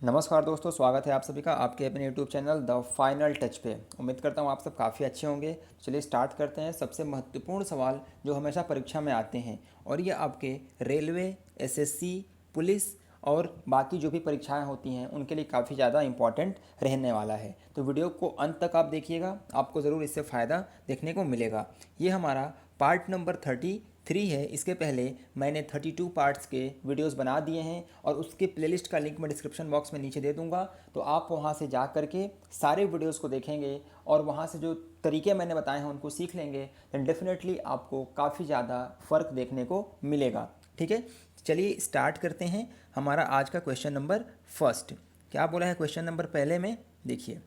नमस्कार दोस्तों, स्वागत है आप सभी का आपके अपने YouTube channel the final touch पे। उम्मीद करता हूँ आप सब काफ़ी अच्छे होंगे। चलिए स्टार्ट करते हैं। सबसे महत्वपूर्ण सवाल जो हमेशा परीक्षा में आते हैं और ये आपके रेलवे, एसएससी, पुलिस और बाकी जो भी परीक्षाएं होती हैं उनके लिए काफ़ी ज़्यादा इंपॉर्टेंट रहने वाला है। तो वीडियो को अंत तक आप देखिएगा, आपको ज़रूर इससे फ़ायदा देखने को मिलेगा। ये हमारा पार्ट नंबर 33 है। इसके पहले मैंने 32 पार्ट्स के वीडियोस बना दिए हैं और उसके प्लेलिस्ट का लिंक मैं डिस्क्रिप्शन बॉक्स में नीचे दे दूंगा। तो आप वहां से जा करके सारे वीडियोस को देखेंगे और वहां से जो तरीके मैंने बताए हैं उनको सीख लेंगे, देन डेफिनेटली आपको काफ़ी ज़्यादा फ़र्क देखने को मिलेगा। ठीक है, चलिए स्टार्ट करते हैं। हमारा आज का क्वेश्चन नंबर फर्स्ट क्या बोला है क्वेश्चन नंबर पहले में, देखिए।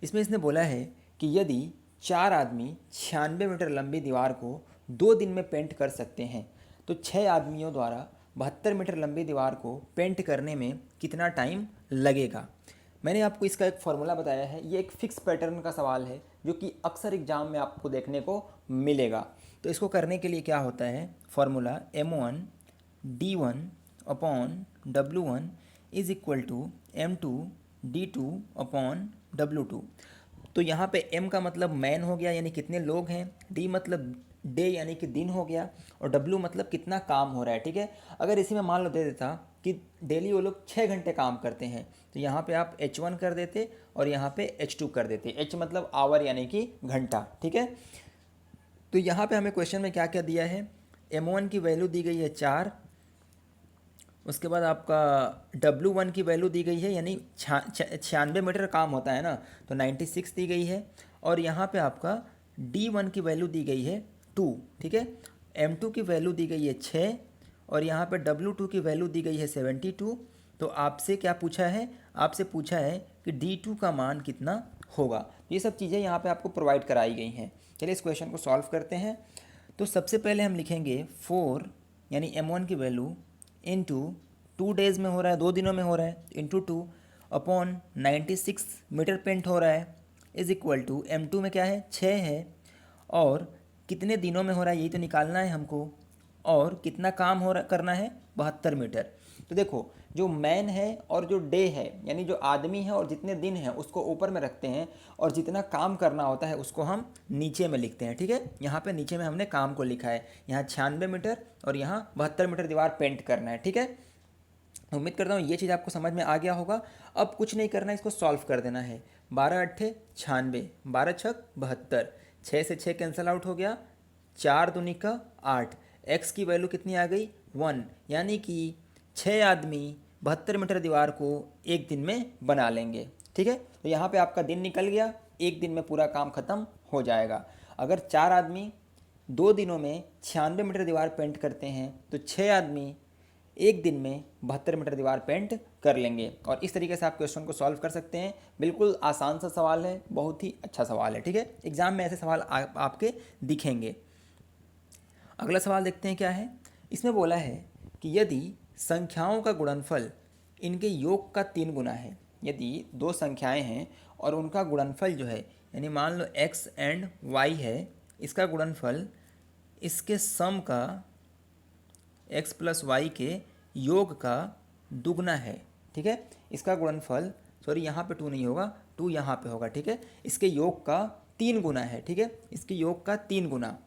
इसमें इसने बोला है कि यदि 4 आदमी 96 मीटर लंबी दीवार को 2 दिन में पेंट कर सकते हैं तो 6 आदमियों द्वारा 72 मीटर लंबी दीवार को पेंट करने में कितना टाइम लगेगा। मैंने आपको इसका एक फॉर्मूला बताया है। ये एक फिक्स पैटर्न का सवाल है जो कि अक्सर एग्जाम में आपको देखने को मिलेगा। तो इसको करने के लिए क्या होता है, formula m1d1/w1 is equal to m2d2/w2। तो यहाँ पे m का मतलब मैन हो गया यानी कितने लोग हैं, d मतलब डे यानी कि दिन हो गया, और w मतलब कितना काम हो रहा है। ठीक है, अगर इसी में मान लो दे देता कि डेली वो लोग 6 घंटे काम करते हैं तो यहाँ पे आप h1 कर देते और यहाँ पे h2 कर देते। h मतलब आवर यानी कि घंटा। ठीक है, तो यहाँ पे हमें क्वेश्चन में क्या क्या दिया है, m1 की वैल्यू दी गई है 4, उसके बाद आपका W1 की वैल्यू दी गई है यानी 96 मीटर काम होता है ना, तो 96 दी गई है। और यहाँ पे आपका D1 की वैल्यू दी गई है 2। ठीक है, M2 की वैल्यू दी गई है 6 और यहाँ पे W2 की वैल्यू दी गई है 72। तो आपसे क्या पूछा है, आपसे पूछा है कि D2 का मान कितना होगा। ये सब चीज़ें यहाँ पे आपको प्रोवाइड कराई गई हैं। चलिए इस क्वेश्चन को सॉल्व करते हैं। तो सबसे पहले हम लिखेंगे 4 यानी M1 की वैल्यू इंटू 2 डेज़ में हो रहा है, 2 दिनों में हो रहा है, इंटू 2 अपॉन 96 मीटर पेंट हो रहा है इज इक्वल टू M2 में क्या है 6 है और कितने दिनों में हो रहा है यही तो निकालना है हमको, और कितना काम हो रहा करना है 72 मीटर। तो देखो, जो मैन है और जो डे है यानी जो आदमी है और जितने दिन हैं उसको ऊपर में रखते हैं और जितना काम करना होता है उसको हम नीचे में लिखते हैं। ठीक है, यहाँ पे नीचे में हमने काम को लिखा है, यहाँ 96 मीटर और यहाँ 72 मीटर दीवार पेंट करना है। ठीक है, उम्मीद करता हूँ ये चीज़ आपको समझ में आ गया होगा। अब कुछ नहीं करना है, इसको सॉल्व कर देना है। 12 × 8 = 96, 12×6 = 72, 6 से 6 कैंसिल आउट हो गया, 4 दूनी का 8, एक्स की वैल्यू कितनी आ गई 1, यानी कि 6 आदमी 72 मीटर दीवार को एक दिन में बना लेंगे। ठीक है, तो यहाँ पे आपका दिन निकल गया, एक दिन में पूरा काम खत्म हो जाएगा। अगर 4 आदमी 2 दिनों में 96 मीटर दीवार पेंट करते हैं तो 6 आदमी एक दिन में 72 मीटर दीवार पेंट कर लेंगे। और इस तरीके से आप क्वेश्चन को सॉल्व कर सकते हैं। बिल्कुल आसान सा सवाल है, बहुत ही अच्छा सवाल है। ठीक है, एग्जाम में ऐसे सवाल आपके दिखेंगे। अगला सवाल देखते हैं क्या है। इसमें बोला है कि यदि संख्याओं का गुणनफल इनके योग का 3 गुना है, यदि 2 संख्याएं हैं और उनका गुणनफल जो है यानी मान लो x एंड y है, इसका गुणनफल इसके सम का x प्लस वाई के योग का दुगना है। ठीक है, इसका गुणनफल, सॉरी यहाँ पे 2 नहीं होगा, 2 यहाँ पे होगा। ठीक है, इसके योग का 3 गुना है। ठीक है, इसके योग का 3 गुना,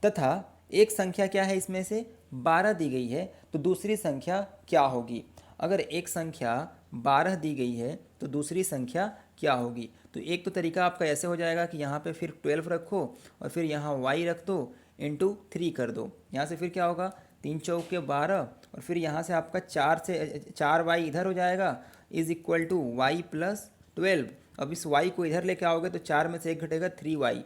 तथा एक संख्या क्या है इसमें से 12 दी गई है, तो दूसरी संख्या क्या होगी। अगर एक संख्या 12 दी गई है तो दूसरी संख्या क्या होगी। तो एक तो तरीका आपका ऐसे हो जाएगा कि यहाँ पे फिर 12 रखो और फिर यहाँ y रख दो, इंटू 3 कर दो। यहाँ से फिर क्या होगा 3 चौके 12 और फिर यहाँ से आपका 4y इधर हो जाएगा is equal to y plus 12। अब इस y को इधर लेके आओगे तो 4 में से 1 घटेगा 3y,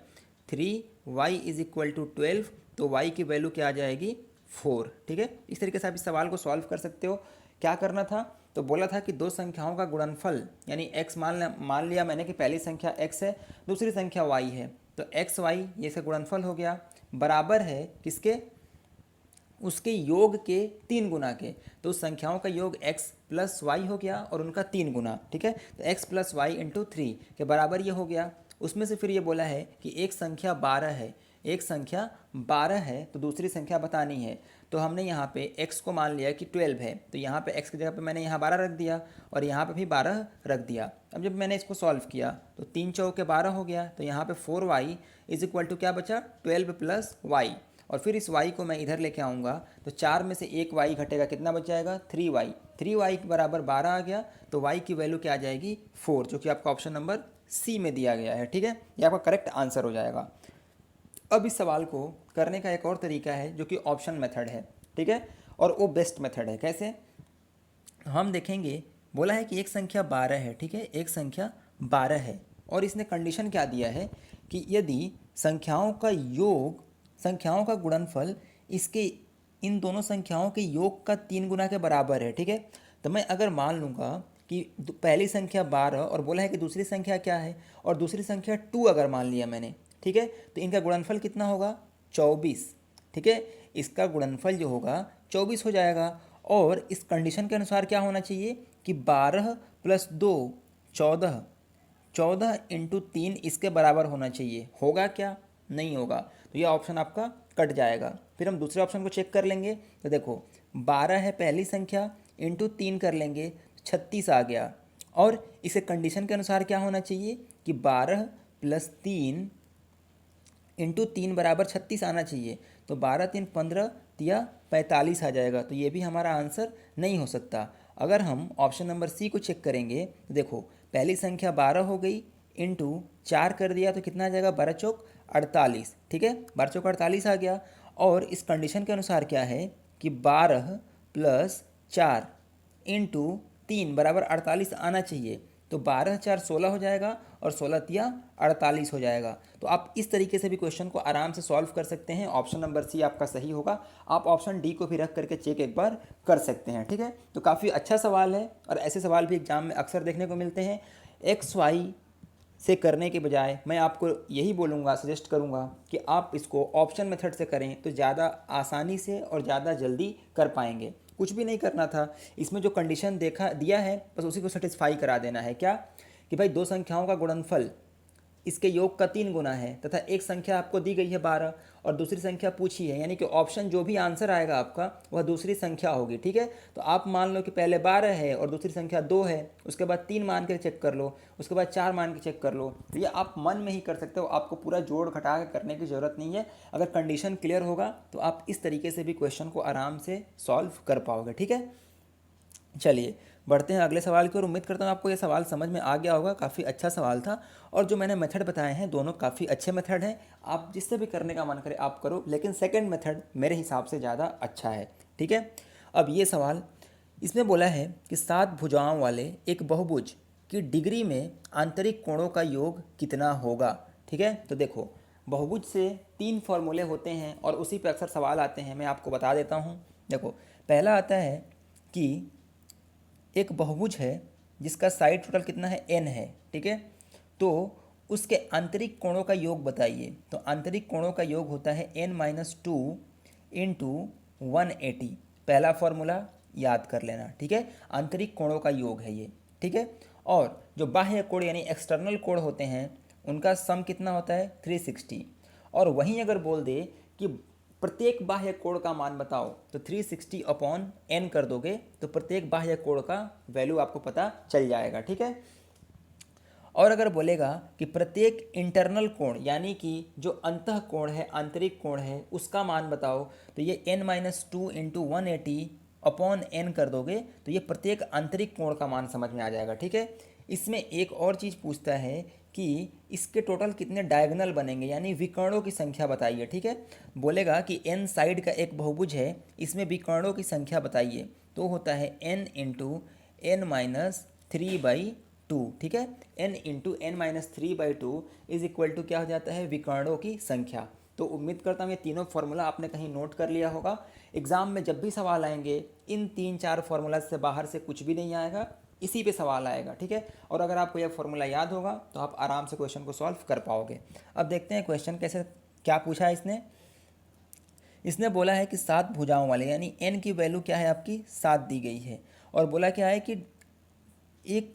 3y is equal to 12, तो y की वैल्यू क्या आ जाएगी 4। ठीक है, इस तरीके से आप इस सवाल को सॉल्व कर सकते हो। क्या करना था, तो बोला था कि 2 संख्याओं का गुणनफल यानी x मान लिया मैंने कि पहली संख्या x है, दूसरी संख्या y है, तो x y ये इसका गुणनफल हो गया, बराबर है किसके, उसके योग के 3 गुना के। तो उस संख्याओं का योग x प्लस वाई हो गया और उनका 3 गुना। ठीक है, तो x प्लस वाई इंटू 3 के बराबर ये हो गया। उसमें से फिर ये बोला है कि एक संख्या 12 है, एक संख्या 12 है तो दूसरी संख्या बतानी है। तो हमने यहाँ पे x को मान लिया कि 12 है, तो यहाँ पे x की जगह पे मैंने यहाँ 12 रख दिया और यहाँ पे भी 12 रख दिया। अब जब मैंने इसको सॉल्व किया तो 3 चौके 12 हो गया, तो यहाँ पे 4y इज इक्वल टू क्या बचा 12 प्लस y, और फिर इस y को मैं इधर लेके आऊँगा तो 4 में से एक y घटेगा, कितना बच जाएगा 3y, 3y के बराबर 12 आ गया, तो y की वैल्यू क्या आ जाएगी 4, जो कि आपका ऑप्शन नंबर सी में दिया गया है। ठीक है, ये आपका करेक्ट आंसर हो जाएगा। अब इस सवाल को करने का एक और तरीका है जो कि ऑप्शन मेथड है। ठीक है, और वो बेस्ट मेथड है। कैसे, हम देखेंगे, बोला है कि एक संख्या 12 है। ठीक है, एक संख्या 12 है और इसने कंडीशन क्या दिया है कि यदि संख्याओं का योग, संख्याओं का गुणनफल इसके इन दोनों संख्याओं के योग का 3 गुना के बराबर है। ठीक है, तो मैं अगर मान लूँगा कि पहली संख्या 12 और बोला है कि दूसरी संख्या क्या है, और दूसरी संख्या 2 अगर मान लिया मैंने, ठीक है, तो इनका गुणनफल कितना होगा 24। ठीक है, इसका गुणनफल जो होगा 24 हो जाएगा, और इस कंडीशन के अनुसार क्या होना चाहिए कि 12 प्लस 2 14, 14 इंटू 3 इसके बराबर होना चाहिए। होगा क्या, नहीं होगा, तो यह ऑप्शन आपका कट जाएगा। फिर हम दूसरे ऑप्शन को चेक कर लेंगे, तो देखो 12 है पहली संख्या, इंटू 3 कर लेंगे 36 आ गया, और इसे कंडीशन के अनुसार क्या होना चाहिए कि 12 प्लस 3 इंटू 3 बराबर 36 आना चाहिए, तो 12 3 15 या 45 आ जाएगा, तो ये भी हमारा आंसर नहीं हो सकता। अगर हम ऑप्शन नंबर सी को चेक करेंगे तो देखो पहली संख्या 12 हो गई, इंटू 4 कर दिया तो कितना आ जाएगा 12 चौक 48। ठीक है, 12 चौक 48 आ गया, और इस कंडीशन के अनुसार क्या है कि 12 प्लस 4 इंटू 3 बराबर 48 आना चाहिए, तो 12 4 16 हो जाएगा और 16 तिया 48 हो जाएगा। तो आप इस तरीके से भी क्वेश्चन को आराम से सॉल्व कर सकते हैं। ऑप्शन नंबर सी आपका सही होगा। आप ऑप्शन डी को भी रख करके चेक एक बार कर सकते हैं। ठीक है, तो काफ़ी अच्छा सवाल है, और ऐसे सवाल भी एग्जाम में अक्सर देखने को मिलते हैं। एक्स वाई से करने के बजाय मैं आपको यही बोलूँगा, सजेस्ट करूँगा कि आप इसको ऑप्शन मेथड से करें तो ज़्यादा आसानी से और ज़्यादा जल्दी कर पाएंगे। कुछ भी नहीं करना था, इसमें जो कंडीशन देखा दिया है बस उसी को सेटिस्फाई करा देना है। क्या कि भाई दो संख्याओं का गुणनफल इसके योग का 3 गुना है, तथा एक संख्या आपको दी गई है 12 और दूसरी संख्या पूछी है, यानी कि ऑप्शन जो भी आंसर आएगा आपका वह दूसरी संख्या होगी। ठीक है, तो आप मान लो कि पहले 12 है और दूसरी संख्या 2 है, उसके बाद 3 मान के चेक कर लो, उसके बाद 4 मान के चेक कर लो। तो ये आप मन में ही कर सकते हो, आपको पूरा जोड़ घटा के करने की ज़रूरत नहीं है। अगर कंडीशन क्लियर होगा तो आप इस तरीके से भी क्वेश्चन को आराम से सॉल्व कर पाओगे। ठीक है, चलिए बढ़ते हैं अगले सवाल की ओर। उम्मीद करता हूँ आपको ये सवाल समझ में आ गया होगा। काफ़ी अच्छा सवाल था, और जो मैंने मेथड बताए हैं दोनों काफ़ी अच्छे मेथड हैं। आप जिससे भी करने का मन करे आप करो, लेकिन सेकंड मेथड मेरे हिसाब से ज़्यादा अच्छा है। ठीक है, अब ये सवाल इसमें बोला है कि 7 भुजाओं वाले एक बहुभुज की डिग्री में आंतरिक कोणों का योग कितना होगा। ठीक है, तो देखो बहुभुज से 3 फॉर्मूले होते हैं और उसी पे अक्सर सवाल आते हैं। मैं आपको बता देता हूँ। देखो पहला आता है कि एक बहुभुज है जिसका साइड टोटल कितना है n है। ठीक है, तो उसके आंतरिक कोणों का योग बताइए। तो आंतरिक कोणों का योग होता है n-2 इंटू 180। पहला फॉर्मूला याद कर लेना। ठीक है, आंतरिक कोणों का योग है ये। ठीक है, और जो बाह्य कोण यानी एक्सटर्नल कोण होते हैं उनका सम कितना होता है 360। और वहीं अगर बोल दे कि प्रत्येक बाह्य कोण का मान बताओ, तो 360 अपॉन n कर दोगे तो प्रत्येक बाह्य कोण का वैल्यू आपको पता चल जाएगा। ठीक है, और अगर बोलेगा कि प्रत्येक इंटरनल कोण यानी कि जो अंतः कोण है, आंतरिक कोण है, उसका मान बताओ, तो ये n-2 इंटू 180 अपॉन n कर दोगे तो ये प्रत्येक आंतरिक कोण का मान समझ में आ जाएगा। ठीक है, इसमें एक और चीज़ पूछता है कि इसके टोटल कितने डायगोनल बनेंगे, यानी विकर्णों की संख्या बताइए। ठीक है, बोलेगा कि n साइड का एक बहुभुज है, इसमें विकर्णों की संख्या बताइए, तो होता है n इंटू n-3/2। ठीक है, n into n-3/2 is equal to क्या हो जाता है विकर्णों की संख्या। तो उम्मीद करता हूँ ये तीनों फार्मूला आपने कहीं नोट कर लिया होगा। एग्जाम में जब भी सवाल आएंगे इन 3-4 फार्मूला से बाहर से कुछ भी नहीं आएगा, इसी पे सवाल आएगा। ठीक है, और अगर आपको यह फार्मूला याद होगा तो आप आराम से क्वेश्चन को सॉल्व कर पाओगे। अब देखते हैं क्वेश्चन कैसे, क्या पूछा है इसने। इसने बोला है कि 7 भुजाओं वाले, यानी n की वैल्यू क्या है आपकी 7 दी गई है, और बोला क्या है कि एक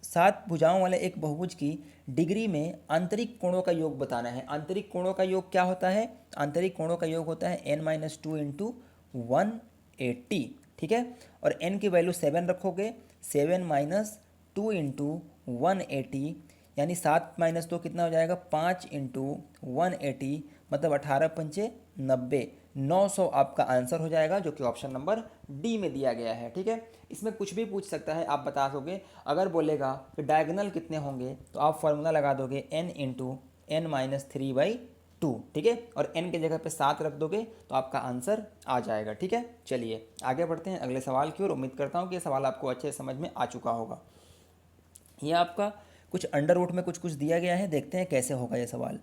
7 भुजाओं वाले एक बहुभुज की डिग्री में आंतरिक कोणों का योग बताना है। आंतरिक कोणों का योग क्या होता है, आंतरिक कोणों का योग होता है n-2 इंटू 180, ठीक है। और n की वैल्यू 7 रखोगे, 7 माइनस 2 इंटू 180, यानी 7 माइनस 2 कितना हो जाएगा, 5 इंटू 180, मतलब 18 पंचे 90, 900 आपका आंसर हो जाएगा, जो कि ऑप्शन नंबर डी में दिया गया है, ठीक है। इसमें कुछ भी पूछ सकता है, आप बता दोगे। अगर बोलेगा कि डायगोनल कितने होंगे, तो आप फॉर्मूला लगा दोगे n इंटू एन माइनस 3/2, ठीक है। और n की जगह पे 7 रख दोगे तो आपका आंसर आ जाएगा, ठीक है। चलिए आगे बढ़ते हैं अगले सवाल की ओर। उम्मीद करता हूँ कि ये सवाल आपको अच्छे समझ में आ चुका होगा। ये आपका कुछ अंडर रूट में कुछ कुछ दिया गया है, देखते हैं कैसे होगा ये सवाल।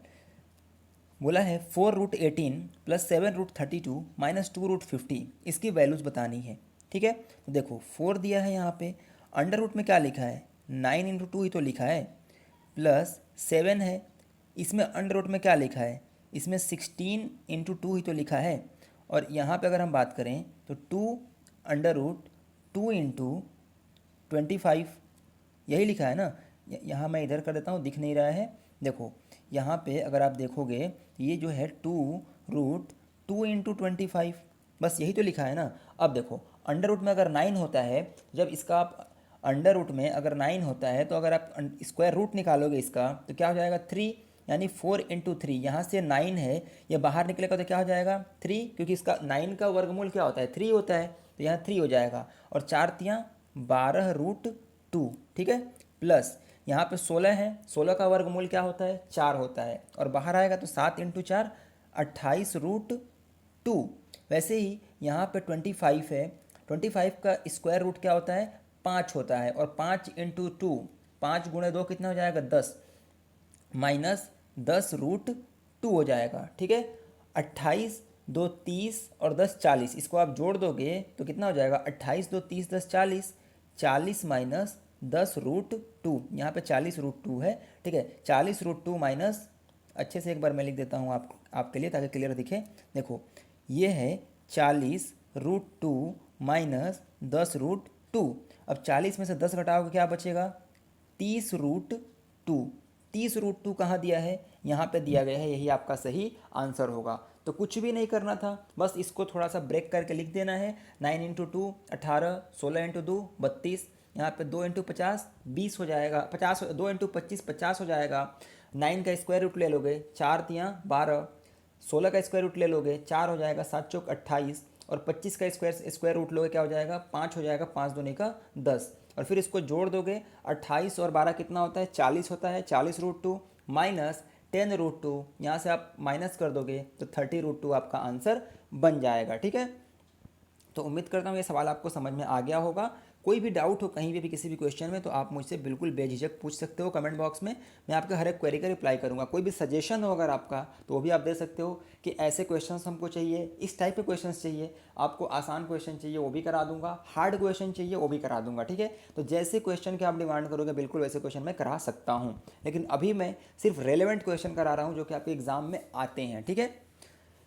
बोला है 4√18 प्लस 7√32 माइनस 2√50, इसकी वैल्यूज बतानी है, ठीक है। तो देखो 4 दिया है यहाँ पे, अंडर रूट में क्या लिखा है, 9 इंटू 2 ही तो लिखा है, प्लस 7 है, इसमें अंडर रूट में क्या लिखा है, इसमें 16 इंटू 2 ही तो लिखा है। और यहाँ पे अगर हम बात करें तो 2 अंडर रूट 2 इंटू 25, यही लिखा है ना। यहाँ मैं इधर कर देता हूँ, दिख नहीं रहा है, देखो यहाँ पे अगर आप देखोगे ये जो है 2√2 इंटू 25, बस यही तो लिखा है ना। अब देखो अंडर रूट में अगर 9 होता है, जब इसका आप अंडर रूट में अगर 9 होता है, तो अगर आप स्क्वायर रूट निकालोगे इसका तो क्या हो जाएगा 3, यानी 4 इंटू 3, यहाँ से 9 है, ये बाहर निकलेगा तो क्या हो जाएगा 3, क्योंकि इसका 9 का वर्गमूल क्या होता है 3 होता है, तो यहाँ 3 हो जाएगा। और 4 तियाँ 12√2, ठीक है, प्लस यहाँ पे 16 है, 16 का वर्गमूल क्या होता है 4 होता है, और बाहर आएगा तो 7 इंटू 4 28√2। वैसे ही यहाँ पे 25 है, 25 का स्क्वायर रूट क्या होता है 5 होता है, और 5 इंटू 2, 5 गुणे 2 कितना हो जाएगा 10, माइनस 10√2 हो जाएगा, ठीक है। 28 2 30 और 10 40, इसको आप जोड़ दोगे तो कितना हो जाएगा 28 2 30 10 40, 40 माइनस 10√2, यहाँ पे 40√2 है, ठीक है। 40√2 माइनस, अच्छे से एक बार मैं लिख देता हूँ आपके लिए ताकि क्लियर दिखे। देखो ये है 40√2 माइनस 10√2। अब 40 में से 10 घटाओगे क्या बचेगा 30√2। 30√2 कहाँ दिया है, यहाँ पे दिया गया है, यही आपका सही आंसर होगा। तो कुछ भी नहीं करना था, बस इसको थोड़ा सा ब्रेक करके लिख देना है। 9 इंटू 2 18, 16 इंटू 2 32, यहाँ पे 2 इंटू 50 20 हो जाएगा, 50, 2 इंटू 25 50 हो जाएगा। 9 का स्क्वायर रूट ले लोगे, 4 तियाँ 12, 16 का स्क्वायर रूट ले लोगे 4 हो जाएगा, 7 चौक 28, और 25 का स्क्वायर रूट लोगे क्या हो जाएगा 5 हो जाएगा, 5 दूनी का 10, और फिर इसको जोड़ दोगे 28 और 12 कितना होता है 40 होता है, 40√2 माइनस 10√2, यहाँ से आप माइनस कर दोगे तो 30√2 आपका आंसर बन जाएगा, ठीक है। तो उम्मीद करता हूँ ये सवाल आपको समझ में आ गया होगा। कोई भी डाउट हो कहीं भी किसी भी क्वेश्चन में तो आप मुझसे बिल्कुल बेझिझक पूछ सकते हो कमेंट बॉक्स में, मैं आपके हर एक क्वेरी का रिप्लाई करूँगा। कोई भी सजेशन हो अगर आपका तो वो भी आप दे सकते हो कि ऐसे क्वेश्चंस हमको चाहिए, इस टाइप के क्वेश्चंस चाहिए, आपको आसान क्वेश्चन चाहिए वो भी करा दूंगा, हार्ड क्वेश्चन चाहिए वो भी करा दूंगा, ठीक है। तो जैसे क्वेश्चन के आप डिमांड करोगे बिल्कुल वैसे क्वेश्चन मैं करा सकता हूँ, लेकिन अभी मैं सिर्फ रेलिवेंट क्वेश्चन करा रहा हूँ जो कि आपके एग्जाम में आते हैं, ठीक है।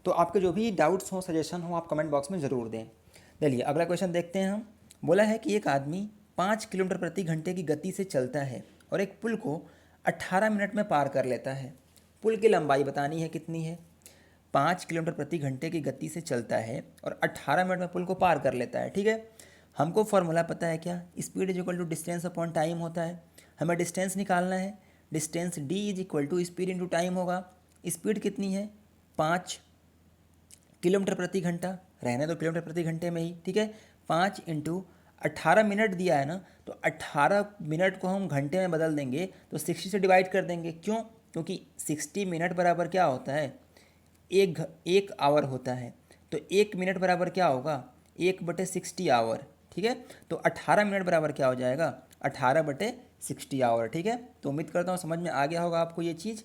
तो आपके जो भी डाउट्स हो सजेशन हो आप कमेंट बॉक्स में ज़रूर दें। चलिए अगला क्वेश्चन देखते हैं हम। बोला है कि एक आदमी 5 किलोमीटर प्रति घंटे की गति से चलता है और एक पुल को 18 मिनट में पार कर लेता है। पुल की लंबाई बतानी है कितनी है। 5 किलोमीटर प्रति घंटे की गति से चलता है और 18 मिनट में पुल को पार कर लेता है, ठीक है। हमको फॉर्मूला पता है क्या, speed is equal to distance upon time होता है। हमें डिस्टेंस निकालना है, distance D is equal to speed into time होगा। स्पीड कितनी है 5 किलोमीटर प्रति घंटा, रहने दो किलोमीटर प्रति घंटे में ही, ठीक है। 5 इंटू 18 मिनट दिया है ना, तो 18 मिनट को हम घंटे में बदल देंगे तो 60 से डिवाइड कर देंगे। क्यों, क्योंकि 60 मिनट बराबर क्या होता है एक आवर होता है, तो 1 मिनट बराबर क्या होगा 1/60 आवर, ठीक है। तो 18 मिनट बराबर क्या हो जाएगा 18/60 आवर, ठीक है। तो उम्मीद करता हूँ समझ में आ गया होगा आपको ये चीज़।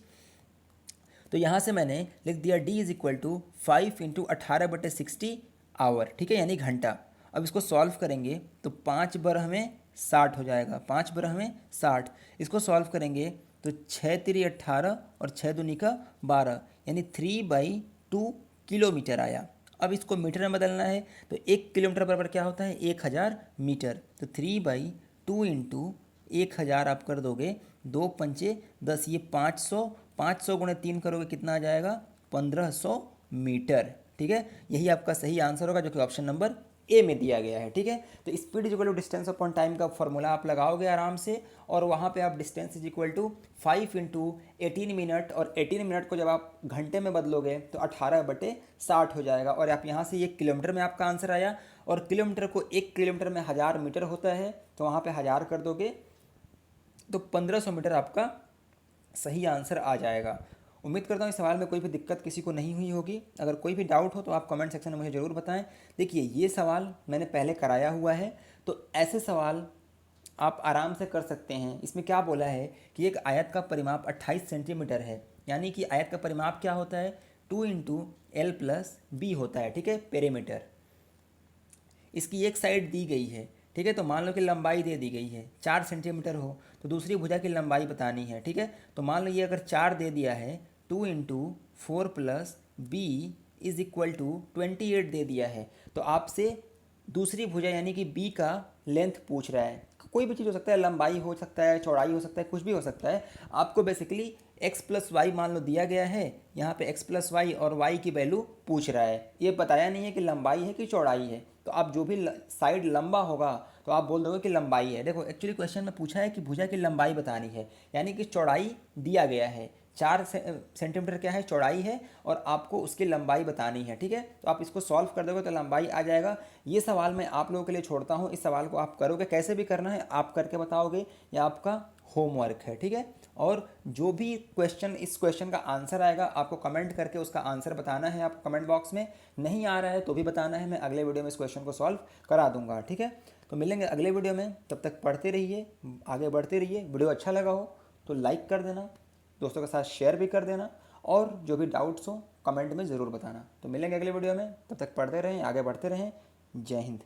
तो यहाँ से मैंने लिख दिया d is equal to 5 into 18/60 hour, ठीक है, यानी घंटा। अब इसको सॉल्व करेंगे तो 5 बरह में 60 हो जाएगा, 5 बरह में 60। इसको सॉल्व करेंगे तो 6 तिरी 18 और 6 दूनी का 12, यानी 3/2 किलोमीटर आया। अब इसको मीटर में बदलना है तो 1 किलोमीटर बराबर क्या होता है 1000 मीटर। तो 3/2 इंटू 1000 आप कर दोगे, 2 पंचे 10, ये 500, 500 गुणे 3 करोगे कितना आ जाएगा 1500 मीटर, ठीक है, यही आपका सही आंसर होगा जो कि ऑप्शन नंबर ए में दिया गया है। ठीक है, तो speed is equal to distance upon time का फॉर्मूला आप लगाओगे आराम से, और वहाँ पे आप distance is equal to 5 into 18 minute, और 18 मिनट को जब आप घंटे में बदलोगे तो 18/60 हो जाएगा। और आप यहाँ से ये किलोमीटर में आपका आंसर आया, और किलोमीटर को 1 किलोमीटर में 1000 मीटर होता है, तो वहाँ पे 1000 कर दोगे तो 1500 मीटर आपका सही आंसर आ जाएगा। उम्मीद करता हूँ इस सवाल में कोई भी दिक्कत किसी को नहीं हुई होगी। अगर कोई भी डाउट हो तो आप कमेंट सेक्शन में मुझे ज़रूर बताएं। देखिए ये सवाल मैंने पहले कराया हुआ है, तो ऐसे सवाल आप आराम से कर सकते हैं। इसमें क्या बोला है कि एक आयत का परिमाप 28 सेंटीमीटर है, यानी कि आयत का परिमाप क्या होता है, 2 इंटू एल प्लस बी होता है। ठीक है, पेरीमीटर। इसकी एक साइड दी गई है, ठीक है, तो मान लो कि लंबाई दे दी गई है 4 सेंटीमीटर हो, तो दूसरी भुजा की लंबाई बतानी है। ठीक है, तो मान लो ये अगर 4 दे दिया है, 2 into 4 plus B is equal to 28 दे दिया है, तो आपसे दूसरी भुजा यानी कि बी का लेंथ पूछ रहा है। कोई भी चीज़ हो सकता है, लंबाई हो सकता है, चौड़ाई हो सकता है, कुछ भी हो सकता है। आपको बेसिकली एक्स प्लस वाई मान लो दिया गया है, यहाँ पे एक्स प्लस वाई और वाई की वैल्यू पूछ रहा है। ये बताया नहीं है कि लंबाई है कि चौड़ाई है, तो आप जो भी साइड लंबा होगा तो आप बोल दोगे कि लंबाई है। देखो एक्चुअली क्वेश्चन में पूछा है कि भुजा की लंबाई बतानी है, यानी कि चौड़ाई दिया गया है, 4 सेंटीमीटर क्या है, चौड़ाई है, और आपको उसकी लंबाई बतानी है। ठीक है, तो आप इसको सॉल्व कर दोगे तो लंबाई आ जाएगा। ये सवाल मैं आप लोगों के लिए छोड़ता हूँ, इस सवाल को आप करोगे, कैसे भी करना है आप करके बताओगे, या आपका होमवर्क है। ठीक है, और जो भी क्वेश्चन इस क्वेश्चन का आंसर आएगा आपको कमेंट करके उसका आंसर बताना है। आपको कमेंट बॉक्स में नहीं आ रहा है तो भी बताना है, मैं अगले वीडियो में इस क्वेश्चन को सॉल्व करा दूंगा। ठीक है, तो मिलेंगे अगले वीडियो में, तब तक पढ़ते रहिए, आगे बढ़ते रहिए। वीडियो अच्छा लगा हो तो लाइक कर देना, दोस्तों के साथ शेयर भी कर देना, और जो भी डाउट्स हो कमेंट में ज़रूर बताना। तो मिलेंगे अगले वीडियो में, तब तक पढ़ते रहें, आगे बढ़ते रहें। जय हिंद।